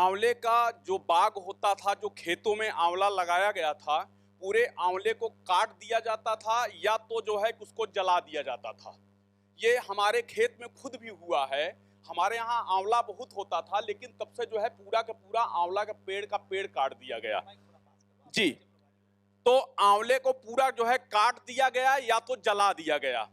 आंवले का जो बाग होता था, जो खेतों में आंवला लगाया गया था, पूरे आंवले को काट दिया जाता था या तो जो है उसको जला दिया जाता था। ये हमारे खेत में खुद भी हुआ है। हमारे यहाँ आंवला बहुत होता था, लेकिन तब से जो है पूरा का पूरा आंवला का पेड़ काट दिया गया जी। तो आंवले को पूरा जो है काट दिया गया या तो जला दिया गया।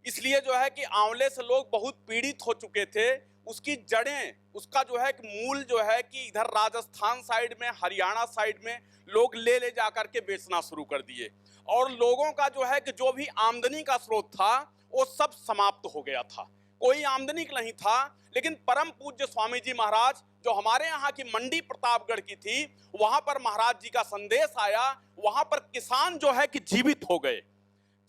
इसलिए जो है कि आंवले से लोग बहुत पीड़ित हो चुके थे। उसकी जड़ें, उसका जो है कि मूल जो है कि इधर राजस्थान साइड में, हरियाणा साइड में लोग ले जा करके बेचना शुरू कर दिए और लोगों का जो है कि जो भी आमदनी का स्रोत था वो सब समाप्त हो गया था। कोई आमदनी नहीं था। लेकिन परम पूज्य स्वामी जी महाराज जो हमारे यहाँ की मंडी प्रतापगढ़ की थी, वहां पर महाराज जी का संदेश आया। वहां पर किसान जो है कि जीवित हो गए।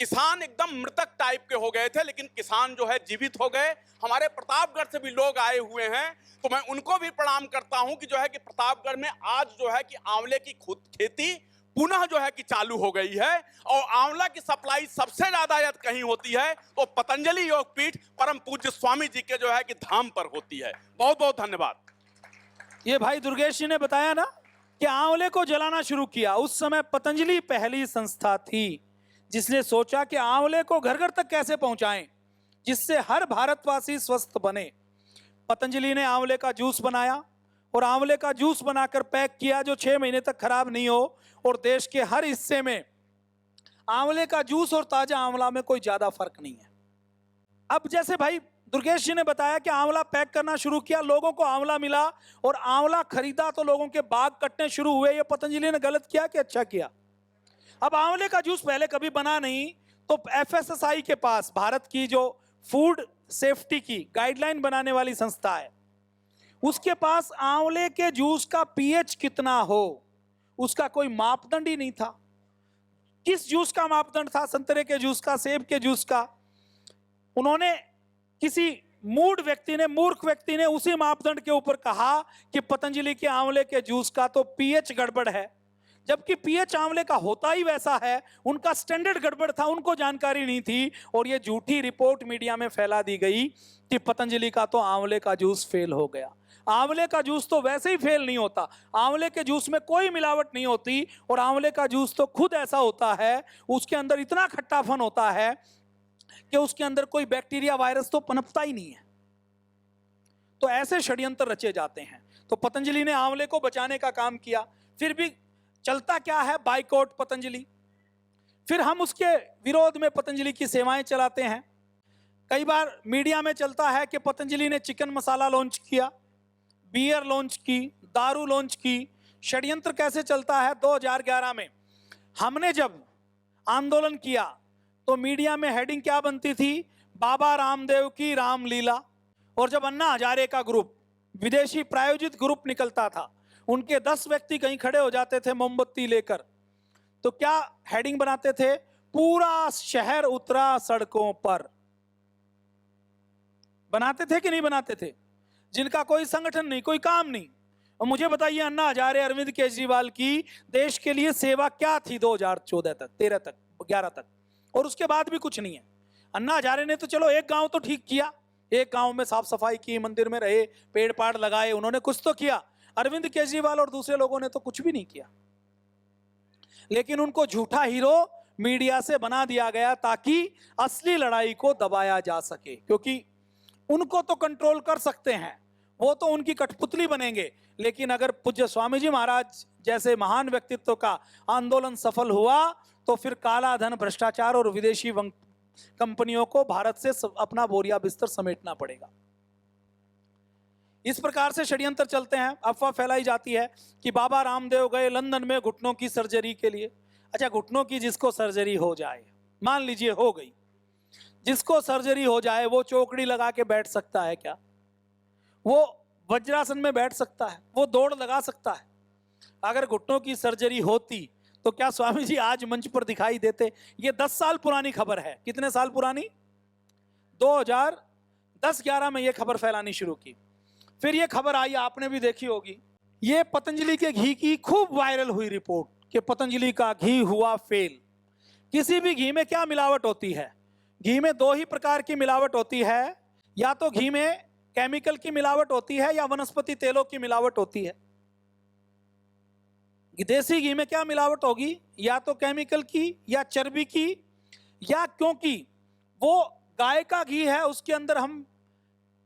किसान एकदम मृतक टाइप के हो गए थे, लेकिन किसान जो है जीवित हो गए। हमारे प्रतापगढ़ से भी लोग आए हुए हैं, तो मैं उनको भी प्रणाम करता हूं कि जो है कि प्रतापगढ़ में आज जो है कि आंवले की खुद खेती पुनः जो है कि चालू हो गई है। और आंवला की सप्लाई सबसे ज्यादा यदि कहीं होती है तो पतंजलि योगपीठ परम पूज्य स्वामी जी के जो है कि धाम पर होती है। बहुत बहुत धन्यवाद। ये भाई दुर्गेश जी ने बताया ना कि आंवले को जलाना शुरू किया। उस समय पतंजलि पहली संस्था थी जिसने सोचा कि आंवले को घर घर तक कैसे पहुंचाएं जिससे हर भारतवासी स्वस्थ बने। पतंजलि ने आंवले का जूस बनाया और आंवले का जूस बनाकर पैक किया जो 6 महीने तक खराब नहीं हो, और देश के हर हिस्से में आंवले का जूस और ताजा आंवला में कोई ज्यादा फर्क नहीं है। अब जैसे भाई दुर्गेश जी ने बताया कि आंवला पैक करना शुरू किया, लोगों को आंवला मिला और आंवला खरीदा तो लोगों के बाग कटने शुरू हुए। ये पतंजलि ने गलत किया कि अच्छा किया? अब आंवले का जूस पहले कभी बना नहीं, तो एफएसएसआई के पास, भारत की जो फूड सेफ्टी की गाइडलाइन बनाने वाली संस्था है, उसके पास आंवले के जूस का पीएच कितना हो उसका कोई मापदंड ही नहीं था। किस जूस का मापदंड था? संतरे के जूस का, सेब के जूस का। उन्होंने किसी मूर्ख व्यक्ति ने उसी मापदंड के ऊपर कहा कि पतंजलि के आंवले के जूस का तो पीएच गड़बड़ है, जबकि पीएच आंवले का होता ही वैसा है। उनका स्टैंडर्ड गड़बड़ था, उनको जानकारी नहीं थी और ये झूठी रिपोर्ट मीडिया में फैला दी गई कि पतंजलि का तो आंवले का जूस फेल हो गया। आंवले का जूस तो वैसे ही फेल नहीं होता। आंवले के जूस में कोई मिलावट नहीं होती और आंवले का जूस तो खुद ऐसा होता है, उसके अंदर इतना खट्टापन होता है कि उसके अंदर कोई बैक्टीरिया वायरस तो पनपता ही नहीं है। तो ऐसे षड्यंत्र रचे जाते हैं। तो पतंजलि ने आंवले को बचाने का काम किया। फिर भी चलता क्या है? बाइकआउट पतंजलि। फिर हम उसके विरोध में पतंजलि की सेवाएं चलाते हैं। कई बार मीडिया में चलता है कि पतंजलि ने चिकन मसाला लॉन्च किया, बियर लॉन्च की, दारू लॉन्च की। षड्यंत्र कैसे चलता है? 2011 में हमने जब आंदोलन किया तो मीडिया में हेडिंग क्या बनती थी? बाबा रामदेव की रामलीला। और जब अन्ना हजारे का ग्रुप, विदेशी प्रायोजित ग्रुप निकलता था, उनके 10 व्यक्ति कहीं खड़े हो जाते थे मोमबत्ती लेकर, तो क्या हेडिंग बनाते थे? पूरा शहर उतरा सड़कों पर। बनाते थे कि नहीं बनाते थे? जिनका कोई संगठन नहीं, कोई काम नहीं। और मुझे बताइए, अन्ना हजारे, अरविंद केजरीवाल की देश के लिए सेवा क्या थी 2014 तक, 13 तक, 11 तक? और उसके बाद भी कुछ नहीं है। अन्ना हजारे ने तो चलो एक गांव तो ठीक किया, एक गांव में साफ सफाई की, मंदिर में रहे, पेड़ पाड़ लगाए, उन्होंने कुछ तो किया। अरविंद केजरीवाल और दूसरे लोगों ने तो कुछ भी नहीं किया। लेकिन उनको झूठा हीरो मीडिया से बना दिया गया ताकि असली लड़ाई को दबाया जा सके, क्योंकि उनको तो कंट्रोल कर सकते हैं, वो तो उनकी कठपुतली बनेंगे। लेकिन अगर पूज्य स्वामी जी महाराज जैसे महान व्यक्तित्व का आंदोलन सफल हुआ तो फिर काला धन, भ्रष्टाचार और विदेशी कंपनियों को भारत से अपना बोरिया बिस्तर समेटना पड़ेगा। इस प्रकार से षड्यंत्र चलते हैं। अफवाह फैलाई जाती है कि बाबा रामदेव गए लंदन में घुटनों की सर्जरी के लिए। अच्छा, घुटनों की जिसको सर्जरी हो जाए, मान लीजिए हो गई, जिसको सर्जरी हो जाए वो चौकड़ी लगा के बैठ सकता है क्या? वो वज्रासन में बैठ सकता है? वो दौड़ लगा सकता है? अगर घुटनों की सर्जरी होती तो क्या स्वामी जी आज मंच पर दिखाई देते? ये 10 साल पुरानी खबर है। कितने साल पुरानी? 2010-11 में ये खबर फैलानी शुरू की। फिर ये खबर आई, आपने भी देखी होगी, ये पतंजलि के घी की खूब वायरल हुई रिपोर्ट कि पतंजलि का घी हुआ फेल। किसी भी घी में क्या मिलावट होती है? घी में 2 ही प्रकार की मिलावट होती है, या तो घी में केमिकल की मिलावट होती है या वनस्पति तेलों की मिलावट होती है। देसी घी में क्या मिलावट होगी? या तो केमिकल की, या चर्बी की, या क्योंकि वो गाय का घी है उसके अंदर हम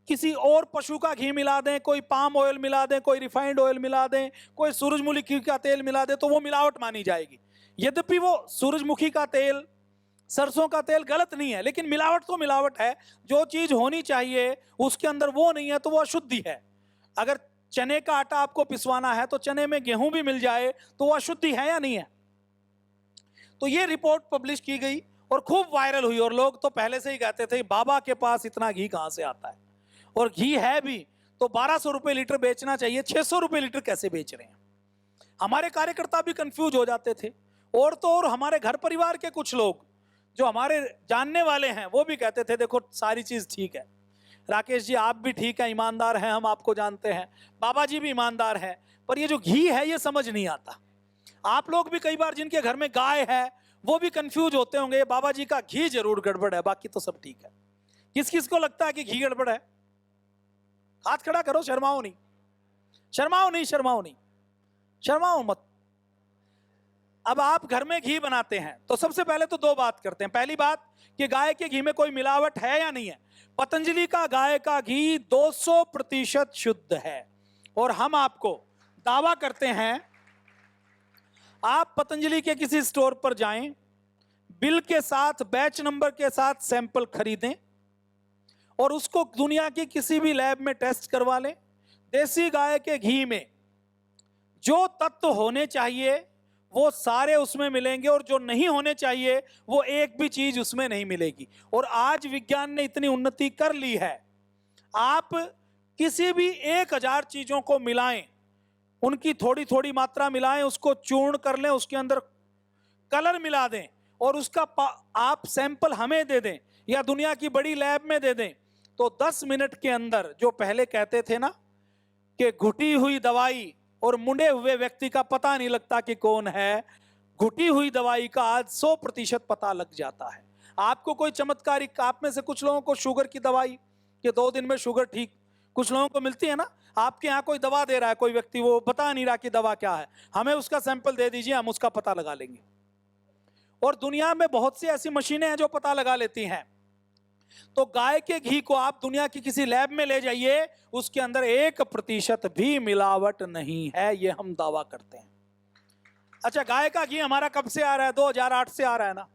किसी और पशु का घी मिला दें, कोई पाम ऑयल मिला दें, कोई रिफाइंड ऑयल मिला दें, कोई सूरजमुखी का तेल मिला दें, तो वो मिलावट मानी जाएगी। यद्यपि वो सूरजमुखी का तेल, सरसों का तेल गलत नहीं है, लेकिन मिलावट तो मिलावट है। जो चीज होनी चाहिए उसके अंदर वो नहीं है तो वो अशुद्धि है। अगर चने का आटा आपको पिसवाना है तो चने में गेहूं भी मिल जाए तो वो अशुद्धि है या नहीं है? तो ये रिपोर्ट पब्लिश की गई और खूब वायरल हुई, और लोग तो पहले से ही कहते थे बाबा के पास इतना घी कहां से आता है, और घी है भी तो 1200 रुपए लीटर बेचना चाहिए, 600 रुपए लीटर कैसे बेच रहे हैं? हमारे कार्यकर्ता भी कंफ्यूज हो जाते थे, और तो और हमारे घर परिवार के कुछ लोग जो हमारे जानने वाले हैं वो भी कहते थे देखो सारी चीज ठीक है, राकेश जी आप भी ठीक है, ईमानदार हैं, हम आपको जानते हैं, बाबा जी भी ईमानदार हैं, पर ये जो घी है ये समझ नहीं आता। आप लोग भी कई बार जिनके घर में गाय है वो भी कंफ्यूज होते होंगे, बाबा जी का घी जरूर गड़बड़ है, बाकी तो सब ठीक है। किस किस को लगता है कि घी गड़बड़ है? हाथ खड़ा करो, शर्माओ नहीं, शर्माओ नहीं, शर्माओ नहीं, शर्माओ मत। अब आप घर में घी बनाते हैं तो सबसे पहले तो दो बात करते हैं। पहली बात कि गाय के घी में कोई मिलावट है या नहीं है। पतंजलि का गाय का घी 200% शुद्ध है, और हम आपको दावा करते हैं, आप पतंजलि के किसी स्टोर पर जाएं, बिल के साथ बैच नंबर के साथ सैंपल खरीदें और उसको दुनिया की किसी भी लैब में टेस्ट करवा लें। देसी गाय के घी में जो तत्व होने चाहिए वो सारे उसमें मिलेंगे, और जो नहीं होने चाहिए वो एक भी चीज उसमें नहीं मिलेगी। और आज विज्ञान ने इतनी उन्नति कर ली है, आप किसी भी 1000 चीजों को मिलाएं, उनकी थोड़ी थोड़ी मात्रा मिलाएं, उसको चूर्ण कर लें, उसके अंदर कलर मिला दें और उसका आप सैंपल हमें दे दें या दुनिया की बड़ी लैब में दे दें, तो 10 मिनट के अंदर, जो पहले कहते थे ना कि घुटी हुई दवाई और मुंडे हुए व्यक्ति का पता नहीं लगता कि कौन है, घुटी हुई दवाई का आज 100% पता लग जाता है। आपको कोई चमत्कारिक, आप में से कुछ लोगों को शुगर की दवाई कि 2 दिन में शुगर ठीक, कुछ लोगों को मिलती है ना, आपके यहाँ कोई दवा दे रहा है कोई व्यक्ति, वो बता नहीं रहा कि दवा क्या है, हमें उसका सैंपल दे दीजिए, हम उसका पता लगा लेंगे। और दुनिया में बहुत सी ऐसी मशीनें हैं जो पता लगा लेती हैं। तो गाय के घी को आप दुनिया की किसी लैब में ले जाइए, उसके अंदर 1% भी मिलावट नहीं है, ये हम दावा करते हैं। अच्छा, गाय का घी हमारा कब से आ रहा है? 2008 से आ रहा है ना।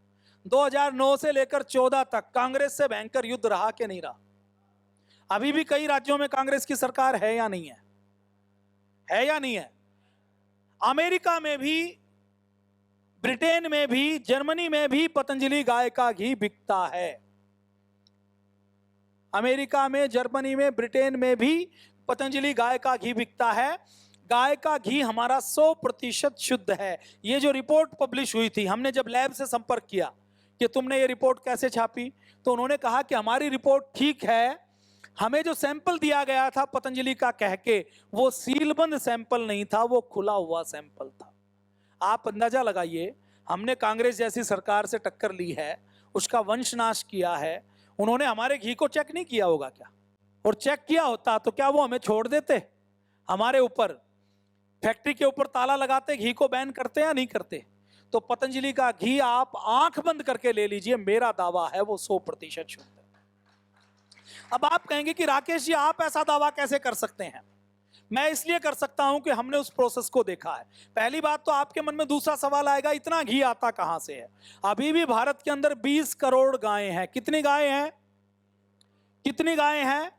2009 से लेकर 14 तक कांग्रेस से भयंकर युद्ध रहा कि नहीं रहा? अभी भी कई राज्यों में कांग्रेस की सरकार है या नहीं है? है या नहीं है? अमेरिका में भी, ब्रिटेन में भी, जर्मनी में भी पतंजलि गाय का घी बिकता है। अमेरिका में, जर्मनी में, ब्रिटेन में भी पतंजलि गाय का घी बिकता है। गाय का घी हमारा 100% शुद्ध है। ये जो रिपोर्ट पब्लिश हुई थी, हमने जब लैब से संपर्क किया कि तुमने ये रिपोर्ट कैसे छापी, तो उन्होंने कहा कि हमारी रिपोर्ट ठीक है, हमें जो सैंपल दिया गया था पतंजलि का कह के, वो सीलबंद सैंपल नहीं था, वो खुला हुआ सैंपल था। आप अंदाजा लगाइए, हमने कांग्रेस जैसी सरकार से टक्कर ली है, उसका वंशनाश किया है, उन्होंने हमारे घी को चेक नहीं किया होगा क्या? और चेक किया होता तो क्या वो हमें छोड़ देते? हमारे ऊपर फैक्ट्री के ऊपर ताला लगाते, घी को बैन करते या नहीं करते? तो पतंजलि का घी आप आंख बंद करके ले लीजिए, मेरा दावा है वो 100% शुद्ध है। अब आप कहेंगे कि राकेश जी आप ऐसा दावा कैसे कर सकते हैं? मैं इसलिए कर सकता हूं कि हमने उस प्रोसेस को देखा है। पहली बात तो आपके मन में दूसरा सवाल आएगा, इतना घी आता कहां से है? अभी भी भारत के अंदर 20 करोड़ गायें हैं। कितनी गायें हैं? कितनी गायें हैं?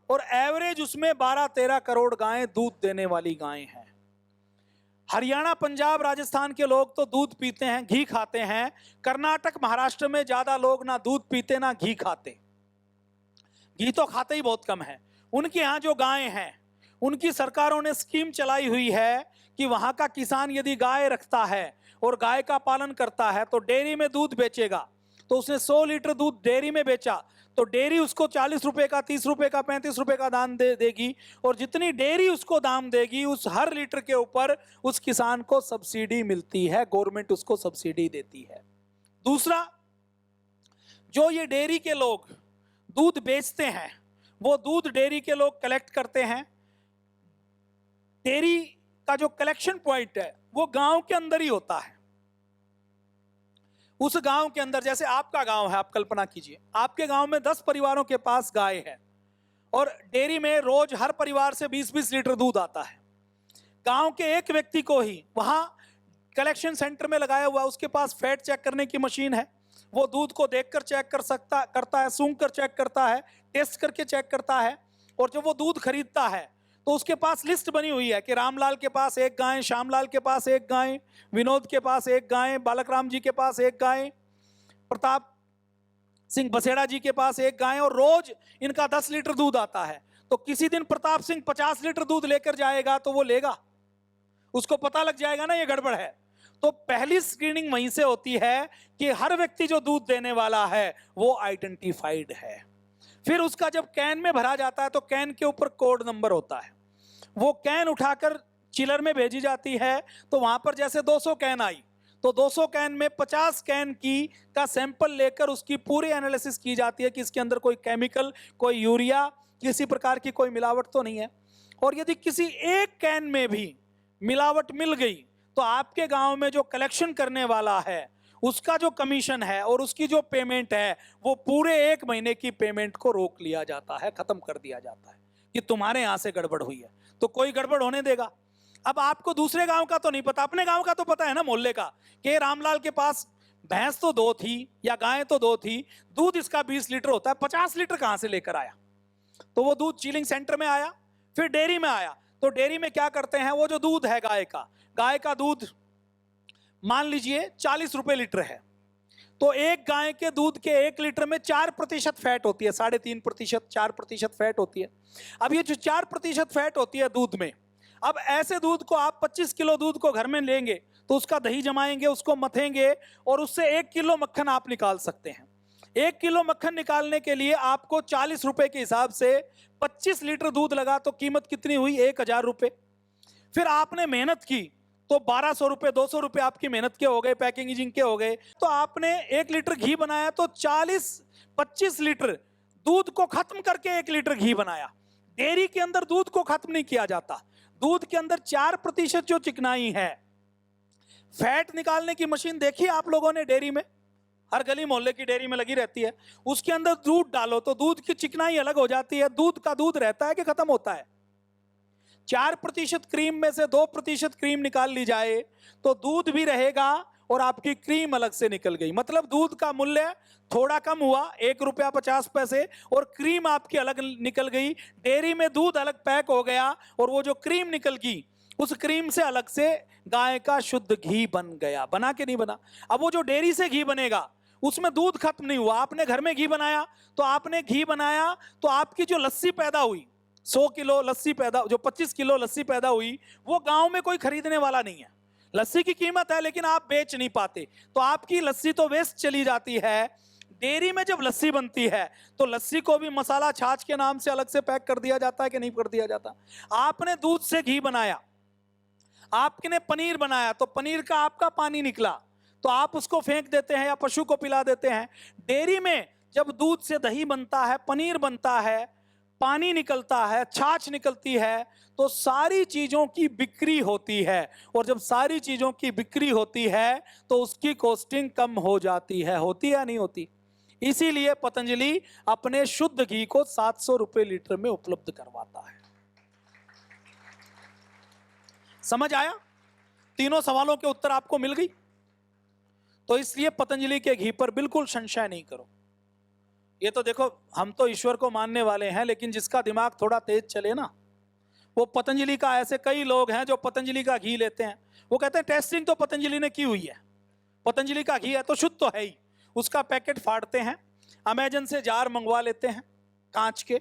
और एवरेज उसमें 12-13 करोड़ गायें दूध देने वाली गायें हैं। हरियाणा, पंजाब, राजस्थान के लोग तो दूध पीते हैं, घी खाते हैं। कर्नाटक, महाराष्ट्र में ज्यादा लोग ना दूध पीते ना घी खाते, घी तो खाते ही बहुत कम है। उनके यहाँ जो गायें हैं, उनकी सरकारों ने स्कीम चलाई हुई है कि वहां का किसान यदि गाय रखता है और गाय का पालन करता है तो डेयरी में दूध बेचेगा, तो उसने 100 लीटर दूध डेयरी में बेचा तो डेयरी उसको 40 रुपए का, 30 रुपए का, 35 रुपए का दाम देगी, और जितनी डेयरी उसको दाम देगी उस हर लीटर के ऊपर उस किसान को सब्सिडी मिलती है, गवर्नमेंट उसको सब्सिडी देती है। दूसरा, जो ये डेयरी के लोग दूध बेचते हैं, वो दूध डेयरी के लोग कलेक्ट करते हैं। डेयरी का जो कलेक्शन पॉइंट है वो गांव के अंदर ही होता है। उस गांव के अंदर, जैसे आपका गांव है, आप कल्पना कीजिए आपके गांव में 10 परिवारों के पास गाय है और डेयरी में रोज हर परिवार से 20-20 लीटर दूध आता है। गांव के एक व्यक्ति को ही वहां कलेक्शन सेंटर में लगाया हुआ, उसके पास फैट चेक करने की मशीन है, वो दूध को देखकर चेक करता है, सूंघ कर चेक करता है, टेस्ट करके चेक करता है। और जब वो दूध खरीदता है तो उसके पास लिस्ट बनी हुई है कि रामलाल के पास एक गाय, श्यामलाल के पास एक गाय, विनोद के पास एक गाय, बालकराम जी के पास एक गाय, प्रताप सिंह बसेड़ा जी के पास एक गाय, और रोज इनका 10 लीटर दूध आता है। तो किसी दिन प्रताप सिंह 50 लीटर दूध लेकर जाएगा तो वो लेगा, उसको पता लग जाएगा ना ये गड़बड़ है। तो पहली स्क्रीनिंग वहीं से होती है कि हर व्यक्ति जो दूध देने वाला है वो आइडेंटिफाइड है। फिर उसका जब कैन में भरा जाता है तो कैन के ऊपर कोड नंबर होता है, वो कैन उठाकर चिलर में भेजी जाती है। तो वहां पर जैसे 200 कैन आई तो 200 कैन में 50 कैन की का सैंपल लेकर उसकी पूरी एनालिसिस की जाती है कि इसके अंदर कोई केमिकल, कोई यूरिया, किसी प्रकार की कोई मिलावट तो नहीं है। और यदि किसी एक कैन में भी मिलावट मिल गई तो आपके गांव में जो कलेक्शन करने वाला है उसका जो कमीशन है और उसकी जो पेमेंट है वो पूरे 1 महीने की पेमेंट को रोक लिया जाता है, खत्म कर दिया जाता है कि तुम्हारे यहां से गड़बड़ हुई है। तो कोई गड़बड़ होने देगा? अब आपको दूसरे गांव का तो नहीं पता, अपने गांव का तो पता है ना, मोहल्ले का, कि रामलाल के पास भैंस तो 2 थी या गाय तो 2 थी, दूध इसका 20 लीटर होता है, 50 लीटर कहां से लेकर आया? तो वो दूध चिलिंग सेंटर में आया, फिर डेयरी में आया। तो डेयरी में क्या करते हैं, वो जो दूध है गाय का दूध मान लीजिए 40 रुपए लीटर है, तो एक गाय के दूध के 1 लीटर में 4% फैट होती है, 3.5%, 4% फैट होती है। अब ये जो 4% फैट होती है दूध में, अब ऐसे दूध को आप 25 किलो दूध को घर में लेंगे तो उसका दही जमाएंगे, उसको मथेंगे और उससे 1 किलो मक्खन आप निकाल सकते हैं। 1 किलो मक्खन निकालने के लिए आपको 40 रुपए के हिसाब से 25 लीटर दूध लगा तो कीमत कितनी हुई? 1000 रुपए। फिर आपने मेहनत की तो 1200 रुपए, 200 रुपए आपकी मेहनत के हो गए, पैकेजिंग के हो गए। तो आपने 1 लीटर घी बनाया तो 25 लीटर दूध को खत्म करके 1 लीटर घी बनाया। डेयरी के अंदर दूध को खत्म नहीं किया जाता, दूध के अंदर 4% जो चिकनाई है, फैट निकालने की मशीन देखी आप लोगों ने डेयरी में, हर गली मोहल्ले की डेयरी में लगी रहती है, उसके अंदर दूध डालो तो दूध की चिकनाई अलग हो जाती है। दूध का दूध रहता है कि खत्म होता है? 4% क्रीम में से 2% क्रीम निकाल ली जाए तो दूध भी रहेगा और आपकी क्रीम अलग से निकल गई। मतलब दूध का मूल्य थोड़ा कम हुआ, 1 रुपया 50 पैसे, और क्रीम आपकी अलग निकल गई। डेयरी में दूध अलग पैक हो गया और वो जो क्रीम निकल गई उस क्रीम से अलग से गाय का शुद्ध घी बन गया। बना के नहीं बना? अब वो जो डेयरी से घी बनेगा उसमें दूध खत्म नहीं हुआ, आपने घर में घी बनाया तो आपने घी बनाया तो आपकी जो लस्सी पैदा हुई, 100 किलो लस्सी पैदा, जो 25 किलो लस्सी पैदा हुई, वो गांव में कोई खरीदने वाला नहीं है। लस्सी की कीमत है लेकिन आप बेच नहीं पाते, तो आपकी लस्सी तो वेस्ट चली जाती है। डेयरी में जब लस्सी बनती है तो लस्सी को भी मसाला छाछ के नाम से अलग से पैक कर दिया जाता है कि नहीं कर दिया जाता? आपने दूध से घी बनाया, आपने पनीर बनाया तो पनीर का आपका पानी निकला तो आप उसको फेंक देते हैं या पशु को पिला देते हैं। डेयरी में जब दूध से दही बनता है, पनीर बनता है, पानी निकलता है, छाछ निकलती है, तो सारी चीजों की बिक्री होती है। और जब सारी चीजों की बिक्री होती है तो उसकी कॉस्टिंग कम हो जाती है। होती या नहीं होती? इसीलिए पतंजलि अपने शुद्ध घी को 700 रुपए लीटर में उपलब्ध करवाता है। समझ आया? तीनों सवालों के उत्तर आपको मिल गई। तो इसलिए पतंजलि के घी पर बिल्कुल संशय नहीं करो। ये तो देखो, हम तो ईश्वर को मानने वाले हैं, लेकिन जिसका दिमाग थोड़ा तेज चले ना, वो पतंजलि का, ऐसे कई लोग हैं जो पतंजलि का घी लेते हैं, वो कहते हैं टेस्टिंग तो पतंजलि ने की हुई है, पतंजलि का घी है तो शुद्ध तो है ही। उसका पैकेट फाड़ते हैं, अमेजन से जार मंगवा लेते हैं कांच के,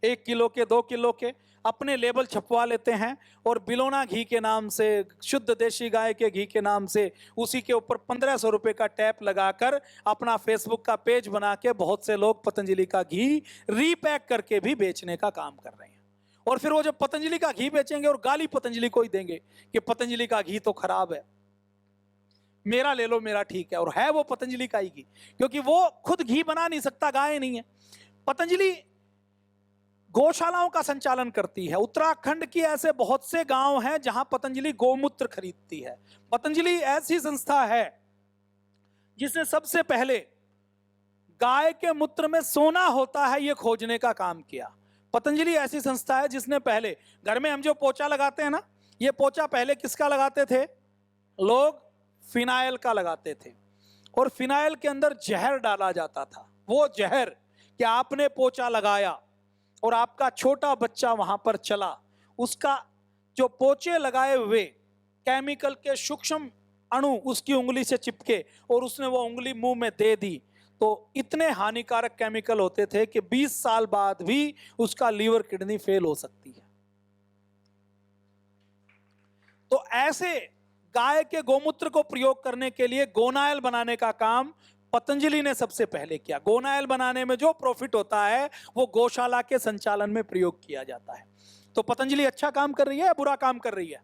1 किलो के, 2 किलो के, अपने लेबल छपवा लेते हैं और बिलोना घी के नाम से, शुद्ध देशी गाय के घी के नाम से, उसी के ऊपर 1500 रुपए का टैप लगाकर अपना फेसबुक का पेज बना के बहुत से लोग पतंजलि का घी रीपैक करके भी बेचने का काम कर रहे हैं। और फिर वो जब पतंजलि का घी बेचेंगे और गाली पतंजलि को ही देंगे कि पतंजलि का घी तो खराब है, मेरा ले लो, मेरा ठीक है। और है वो पतंजलि का ही घी, क्योंकि वो खुद घी बना नहीं सकता, गाय नहीं है। पतंजलि गौशालाओं का संचालन करती है। उत्तराखंड की ऐसे बहुत से गांव हैं जहां पतंजलि गौमूत्र खरीदती है। पतंजलि ऐसी संस्था है जिसने सबसे पहले गाय के मूत्र में सोना होता है ये खोजने का काम किया। पतंजलि ऐसी संस्था है जिसने पहले, घर में हम जो पोछा लगाते हैं ना, ये पोछा पहले किसका लगाते थे? लोग फिनाइल का लगाते थे, और फिनाइल के अंदर जहर डाला जाता था। वो जहर कि आपने पोछा लगाया और आपका छोटा बच्चा वहां पर चला, उसका जो पोछे लगाए हुए केमिकल के सूक्ष्म अणु उसकी उंगली से चिपके और उसने वो उंगली मुंह में दे दी, तो इतने हानिकारक केमिकल होते थे कि 20 साल बाद भी उसका लीवर किडनी फेल हो सकती है। तो ऐसे गाय के गोमूत्र को प्रयोग करने के लिए गोनायल बनाने का काम पतंजलि ने सबसे पहले किया। गोनायल बनाने में जो प्रॉफिट होता है वो गौशाला के संचालन में प्रयोग किया जाता है। तो पतंजलि अच्छा काम कर रही है या बुरा काम कर रही है?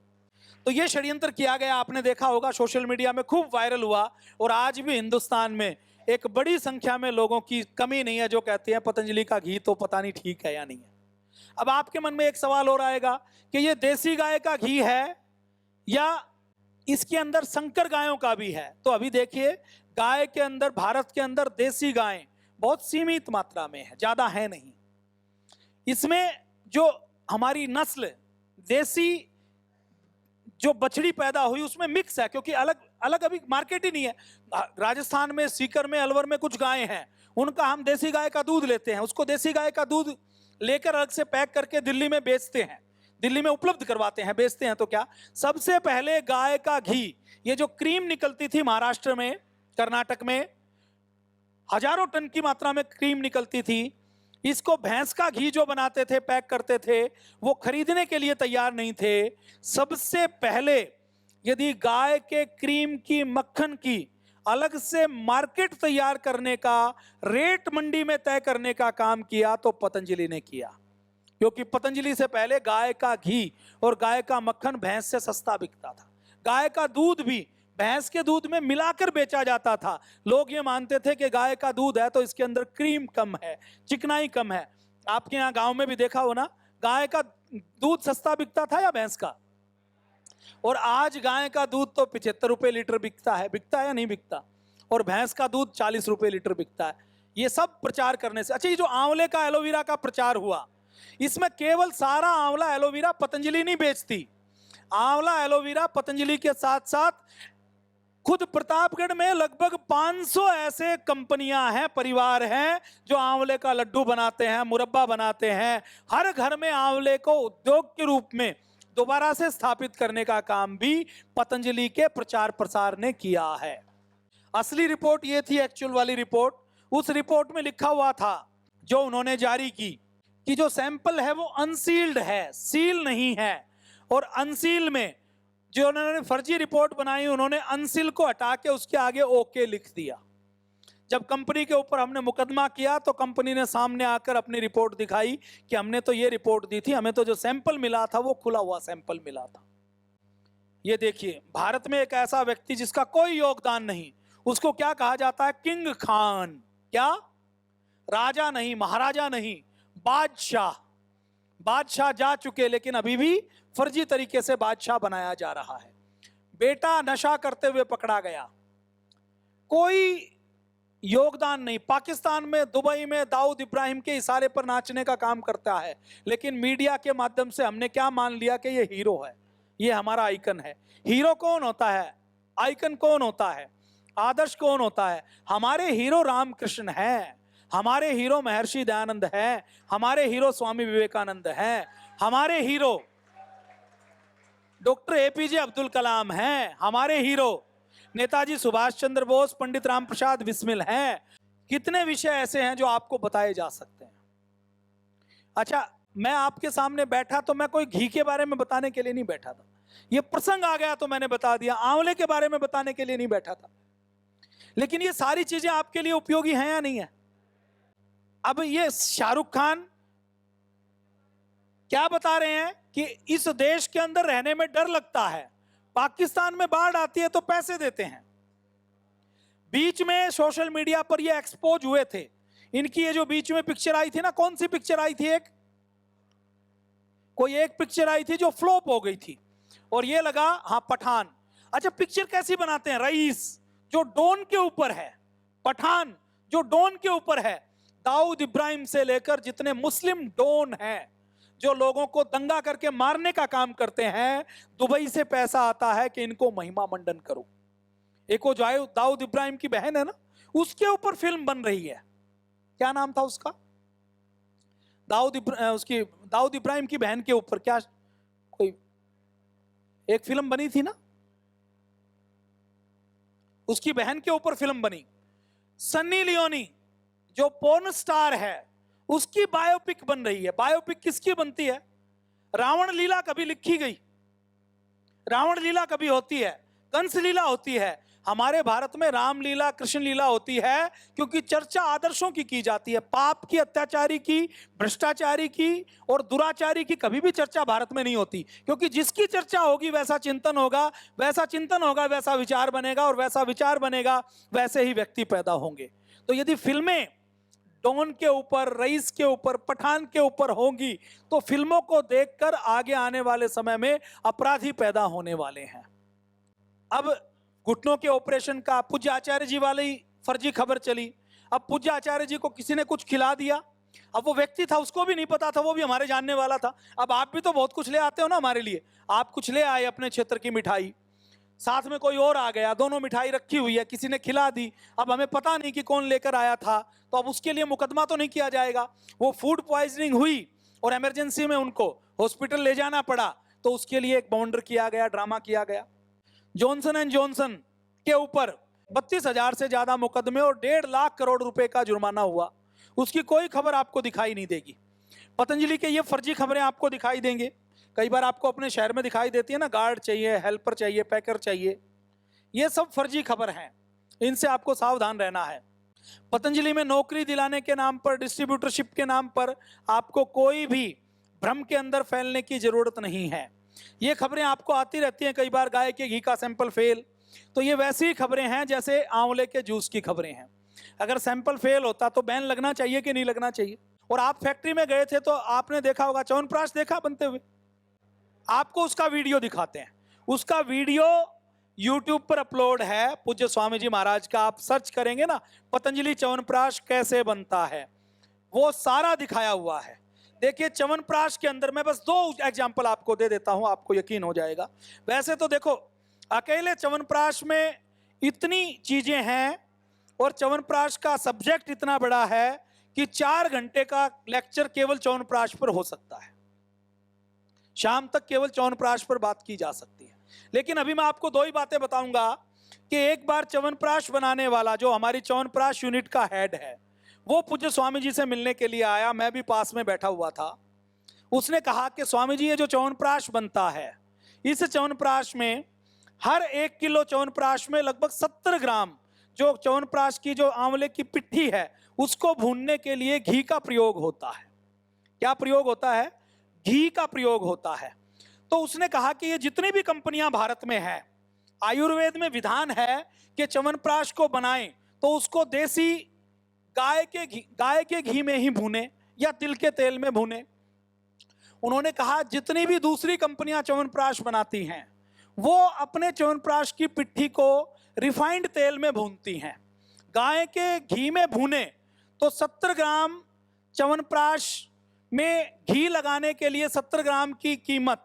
तो ये षड्यंत्र किया गया, आपने देखा होगा, सोशल मीडिया में खूब वायरल हुआ, और आज भी हिंदुस्तान में एक बड़ी संख्या में लोगों की कमी नहीं है जो कहते हैं पतंजलि का घी तो पता नहीं ठीक है या नहीं है। अब आपके मन में एक सवाल और आएगा कि ये देसी गाय का घी है या इसके अंदर संकर गायों का भी है? तो अभी देखिए, गाय के अंदर, भारत के अंदर देसी गायें बहुत सीमित मात्रा में है, ज्यादा है नहीं। इसमें जो हमारी नस्ल देसी जो बछड़ी पैदा हुई उसमें मिक्स है, क्योंकि अलग अलग अभी मार्केट ही नहीं है। राजस्थान में, सीकर में, अलवर में कुछ गायें हैं, उनका हम देसी गाय का दूध लेते हैं, उसको देसी गाय का दूध लेकर अलग से पैक करके दिल्ली में बेचते हैं, दिल्ली में उपलब्ध करवाते हैं, बेचते हैं। तो क्या सबसे पहले गाय का घी, ये जो क्रीम निकलती थी महाराष्ट्र में, कर्नाटक में हजारों टन की मात्रा में क्रीम निकलती थी, इसको भैंस का घी जो बनाते थे, पैक करते थे, वो खरीदने के लिए तैयार नहीं थे। सबसे पहले यदि गाय के क्रीम की, मक्खन की अलग से मार्केट तैयार करने का, रेट मंडी में तय करने का काम किया तो पतंजलि ने किया, क्योंकि पतंजलि से पहले गाय का घी और गाय का मक्खन भैंस से सस्ता बिकता था। गाय का दूध भी भैंस के दूध में मिलाकर बेचा जाता था। लोग ये मानते थे कि गाय का दूध है तो इसके अंदर क्रीम कम है, चिकनाई कम है। आपके यहाँ गांव में भी देखा हो ना, गाय का दूध सस्ता बिकता था या भैंस का? और आज गाय का दूध तो 75 रुपए लीटर बिकता है या नहीं बिकता? और भैंस का दूध 40 रुपए लीटर बिकता है। ये सब प्रचार करने से। अच्छा, ये जो आंवले का, एलोवेरा का प्रचार हुआ, इसमें केवल सारा आंवला एलोवेरा पतंजलि नहीं बेचती। आंवला एलोवेरा पतंजलि के साथ साथ खुद प्रतापगढ़ में लगभग 500 ऐसे कंपनियां हैं, परिवार हैं, जो आंवले का लड्डू बनाते हैं, मुरब्बा बनाते हैं। हर घर में आंवले को उद्योग के रूप में दोबारा से स्थापित करने का काम भी पतंजलि के प्रचार प्रसार ने किया है। असली रिपोर्ट ये थी, एक्चुअल वाली रिपोर्ट। उस रिपोर्ट में लिखा हुआ था जो उन्होंने जारी की कि जो सैंपल है वो अनसील्ड है, सील नहीं है। और अनसील में जो उन्होंने फर्जी रिपोर्ट बनाई, उन्होंने अनसील को हटा के उसके आगे ओके लिख दिया। जब कंपनी के ऊपर हमने मुकदमा किया तो कंपनी ने सामने आकर अपनी रिपोर्ट दिखाई कि हमने तो ये रिपोर्ट दी थी, हमें तो जो सैंपल मिला था वो खुला हुआ सैंपल मिला था। ये देखिए, भारत में एक ऐसा व्यक्ति जिसका कोई योगदान नहीं, उसको क्या कहा जाता है? किंग खान। क्या? राजा नहीं, महाराजा नहीं, बादशाह। बादशाह जा चुके, लेकिन अभी भी फर्जी तरीके से बादशाह बनाया जा रहा है। बेटा नशा करते हुए पकड़ा गया, कोई योगदान नहीं। पाकिस्तान में, दुबई में दाऊद इब्राहिम के इशारे पर नाचने का काम करता है, लेकिन मीडिया के माध्यम से हमने क्या मान लिया कि ये हीरो है, ये हमारा आइकन है। हीरो कौन होता है? आइकन कौन होता है? आदर्श कौन होता है? हमारे हीरो रामकृष्ण हैं, हमारे हीरो महर्षि दयानंद हैं, हमारे हीरो स्वामी विवेकानंद हैं, हमारे hero doctor APJ Abdul Kalam हैं, हमारे हीरो नेताजी सुभाष चंद्र बोस, पंडित राम प्रसाद बिस्मिल हैं। कितने विषय ऐसे हैं जो आपको बताए जा सकते हैं। अच्छा, मैं आपके सामने बैठा तो मैं कोई घी के बारे में बताने के लिए नहीं बैठा था, ये प्रसंग आ गया तो मैंने बता दिया। आंवले के बारे में बताने के लिए नहीं बैठा था। लेकिन ये सारी चीजें आपके लिए उपयोगी हैं या नहीं है? अब ये शाहरुख खान क्या बता रहे हैं कि इस देश के अंदर रहने में डर लगता है, पाकिस्तान में बाढ़ आती है तो पैसे देते हैं। बीच में सोशल मीडिया पर ये एक्सपोज हुए थे। इनकी ये जो बीच में पिक्चर आई थी ना, कौन सी पिक्चर आई थी? एक कोई एक पिक्चर आई थी जो फ्लॉप हो गई थी, और ये लगा हाँ पठान। अच्छा, पिक्चर कैसी बनाते हैं? रईस जो डॉन के ऊपर है, पठान जो डॉन के ऊपर है। दाऊद इब्राहिम से लेकर जितने मुस्लिम डॉन हैं जो लोगों को दंगा करके मारने का काम करते हैं, दुबई से पैसा आता है कि इनको महिमा मंडन करो। एक वो जो दाऊद इब्राहिम की बहन है ना, उसके ऊपर फिल्म बन रही है। क्या नाम था उसका? दाऊद इब्राहिम की बहन के ऊपर क्या कोई एक फिल्म बनी थी ना, उसकी बहन के ऊपर फिल्म बनी। सन्नी लियोनी जो पोर्न स्टार है, उसकी बायोपिक बन रही है। बायोपिक किसकी बनती है? रावण लीला कभी लिखी गई? रावण लीला कभी होती है? कंस लीला होती है? हमारे भारत में रामलीला कृष्ण लीला होती है क्योंकि चर्चा आदर्शों की जाती है। पाप की, अत्याचारी की, भ्रष्टाचारी की और दुराचारी की कभी भी चर्चा भारत में नहीं होती, क्योंकि जिसकी चर्चा होगी वैसा चिंतन होगा, वैसा चिंतन होगा वैसा विचार बनेगा, और वैसा विचार बनेगा वैसे ही व्यक्ति पैदा होंगे। तो यदि फिल्में डॉन के ऊपर, रईस के ऊपर, पठान के ऊपर होंगी तो फिल्मों को देखकर आगे आने वाले समय में अपराधी पैदा होने वाले हैं। अब घुटनों के ऑपरेशन का पूज्य आचार्य जी वाली फर्जी खबर चली। अब पूज्य आचार्य जी को किसी ने कुछ खिला दिया, अब वो व्यक्ति था उसको भी नहीं पता था, वो भी हमारे जानने वाला था। अब आप भी तो बहुत कुछ ले आते हो ना हमारे लिए, आप कुछ ले आए अपने क्षेत्र की मिठाई, साथ में कोई और आ गया, दोनों मिठाई रखी हुई है, किसी ने खिला दी, अब हमें पता नहीं कि कौन लेकर आया था, तो अब उसके लिए मुकदमा तो नहीं किया जाएगा। वो फूड पॉइजनिंग हुई और इमरजेंसी में उनको हॉस्पिटल ले जाना पड़ा, तो उसके लिए एक बाउंडर किया गया, ड्रामा किया गया। जॉनसन एंड जॉनसन के ऊपर 32,000 से ज्यादा मुकदमे और 1.5 लाख करोड़ रुपए का जुर्माना हुआ, उसकी कोई खबर आपको दिखाई नहीं देगी। पतंजलि के ये फर्जी खबरें आपको दिखाई देंगे। कई बार आपको अपने शहर में दिखाई देती है ना, गार्ड चाहिए, हेल्पर चाहिए, पैकर चाहिए, ये सब फर्जी खबर हैं, इनसे आपको सावधान रहना है। पतंजलि में नौकरी दिलाने के नाम पर, डिस्ट्रीब्यूटरशिप के नाम पर आपको कोई भी भ्रम के अंदर फैलने की जरूरत नहीं है। ये खबरें आपको आती रहती हैं, कई बार गाय के घी का सैंपल फेल, तो ये वैसी ही खबरें हैं जैसे आंवले के जूस की खबरें हैं। अगर सैंपल फेल होता तो बैन लगना चाहिए कि नहीं लगना चाहिए? और आप फैक्ट्री में गए थे तो आपने देखा होगा, च्यवनप्राश देखा बनते हुए, आपको उसका वीडियो दिखाते हैं, उसका वीडियो YouTube पर अपलोड है पूज्य स्वामी जी महाराज का। आप सर्च करेंगे ना, पतंजलि च्यवनप्राश कैसे बनता है, वो सारा दिखाया हुआ है। देखिए च्यवनप्राश के अंदर, मैं बस 2 एग्जाम्पल आपको दे देता हूं, आपको यकीन हो जाएगा। वैसे तो देखो अकेले च्यवनप्राश में इतनी चीजें हैं और च्यवनप्राश का सब्जेक्ट इतना बड़ा है कि 4 घंटे का लेक्चर केवल च्यवनप्राश पर हो सकता है, शाम तक केवल च्यवनप्राश पर बात की जा सकती है। लेकिन अभी मैं आपको 2 ही बातें बताऊंगा कि एक बार च्यवनप्राश बनाने वाला जो हमारी च्यवनप्राश यूनिट का हेड है, वो पूज्य स्वामी जी से मिलने के लिए आया, मैं भी पास में बैठा हुआ था। उसने कहा कि स्वामी जी ये जो च्यवनप्राश बनता है, इस च्यवनप्राश में हर 1 किलो च्यवनप्राश में लगभग 70 ग्राम जो च्यवनप्राश की जो आंवले की पिट्ठी है उसको भूनने के लिए घी का प्रयोग होता है। क्या प्रयोग होता है? घी का प्रयोग होता है। तो उसने कहा कि ये जितनी भी कंपनियां भारत में हैं, आयुर्वेद में विधान है कि च्यवनप्राश को बनाएं तो उसको देसी गाय के घी में ही भूने या तिल के तेल में भूने। उन्होंने कहा जितनी भी दूसरी कंपनियां च्यवनप्राश बनाती हैं वो अपने च्यवनप्राश की पिट्ठी को रिफाइंड तेल में भूनती हैं। गाय के घी में भूने तो 70 ग्राम च्यवनप्राश में घी लगाने के लिए 70 ग्राम की कीमत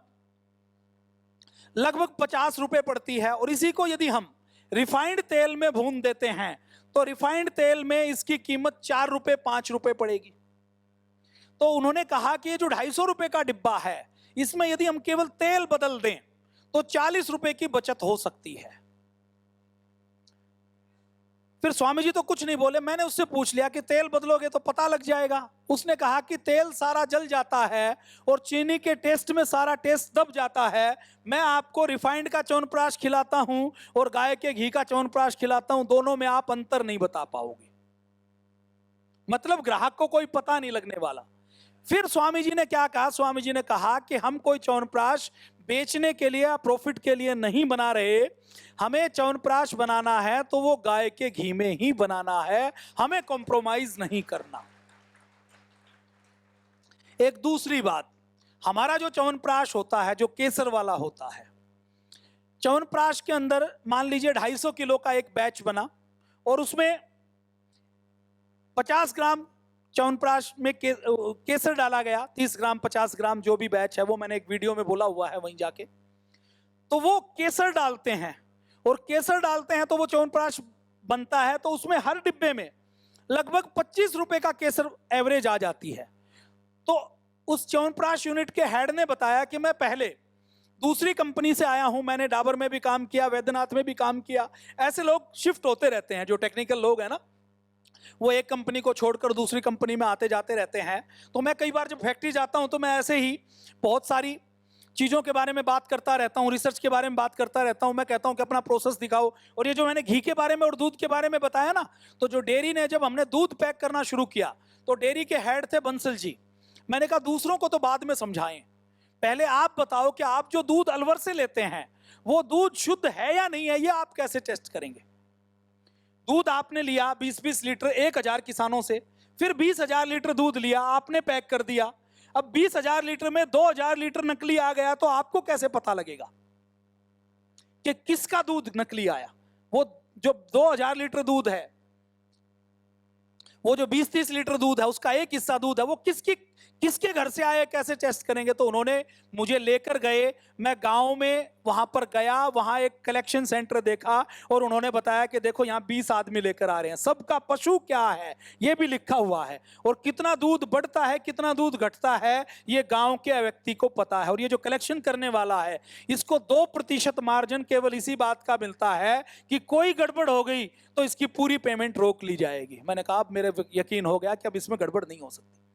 लगभग 50 रुपए पड़ती है, और इसी को यदि हम रिफाइंड तेल में भून देते हैं तो रिफाइंड तेल में इसकी कीमत 4 रुपए 5 रुपए पड़ेगी। तो उन्होंने कहा कि ये जो 250 रुपए का डिब्बा है, इसमें यदि हम केवल तेल बदल दें तो 40 रुपए की बचत हो सकती है। फिर स्वामी जी तो कुछ नहीं बोले। मैंने उससे पूछ लिया कि तेल बदलोगे तो पता लग जाएगा। उसने कहा कि तेल सारा जल जाता है और चीनी के टेस्ट में सारा टेस्ट दब जाता है। मैं आपको रिफाइंड का च्यवनप्राश खिलाता हूं और गाय के घी का च्यवनप्राश खिलाता हूं, दोनों में आप अंतर नहीं बता पाओगे। मतलब ग्राहक को कोई पता नहीं लगने वाला। फिर स्वामी जी ने क्या कहा? स्वामी जी ने कहा कि हम कोई च्यवनप्राश बेचने के लिए या प्रॉफिट के लिए नहीं बना रहे, हमें च्यवनप्राश बनाना है तो वो गाय के घी में ही बनाना है, हमें कॉम्प्रोमाइज नहीं करना। एक दूसरी बात, हमारा जो च्यवनप्राश होता है, जो केसर वाला होता है, च्यवनप्राश के अंदर मान लीजिए 250 किलो का एक बैच बना और उसमें 50 ग्राम च्यवनप्राश में केसर डाला गया, 30 ग्राम 50 ग्राम जो भी बैच है, वो मैंने एक वीडियो में बोला हुआ है वहीं जाके। तो वो केसर डालते हैं और केसर डालते हैं तो वो च्यवनप्राश बनता है। तो उसमें हर डिब्बे में लगभग 25 रुपए का केसर एवरेज आ जाती है। तो उस च्यवनप्राश यूनिट के हेड ने बताया कि मैं पहले दूसरी कंपनी से आया हूं, मैंने डाबर में भी काम किया, वैद्यनाथ में भी काम किया। ऐसे लोग शिफ्ट होते रहते हैं, जो टेक्निकल लोग हैं ना, वो एक कंपनी को छोड़कर दूसरी कंपनी में आते जाते रहते हैं। तो मैं कई बार जब फैक्ट्री जाता हूं तो मैं ऐसे ही बहुत सारी चीज़ों के बारे में बात करता रहता हूं, रिसर्च के बारे में बात करता रहता हूं। मैं कहता हूं कि अपना प्रोसेस दिखाओ। और ये जो मैंने घी के बारे में और दूध के बारे में बताया ना, तो जो डेयरी ने, जब हमने दूध पैक करना शुरू किया तो डेयरी के हेड थे बंसल जी। मैंने कहा दूसरों को तो बाद में समझाएं, पहले आप बताओ कि आप जो दूध अलवर से लेते हैं वो दूध शुद्ध है या नहीं है, ये आप कैसे टेस्ट करेंगे। दूध आपने लिया 20-20 लीटर 1000 किसानों से, फिर 20,000 लीटर दूध लिया, आपने पैक कर दिया। अब 20,000 लीटर में 2,000 लीटर नकली आ गया, तो आपको कैसे पता लगेगा कि किसका दूध नकली आया। वो जो 2,000 लीटर दूध है, वो जो 20-30 लीटर दूध है, उसका एक हिस्सा दूध है, वो किसके घर से आए, कैसे टेस्ट करेंगे। तो उन्होंने मुझे लेकर गए, मैं गांव में वहां पर गया, वहां एक कलेक्शन सेंटर देखा और उन्होंने बताया कि देखो यहाँ 20 आदमी लेकर आ रहे हैं, सबका पशु क्या है ये भी लिखा हुआ है, और कितना दूध बढ़ता है कितना दूध घटता है ये गांव के व्यक्ति को पता है। और ये जो कलेक्शन करने वाला है, इसको 2% मार्जिन केवल इसी बात का मिलता है कि कोई गड़बड़ हो गई तो इसकी पूरी पेमेंट रोक ली जाएगी। मैंने कहा अब मेरे यकीन हो गया कि अब इसमें गड़बड़ नहीं हो सकती।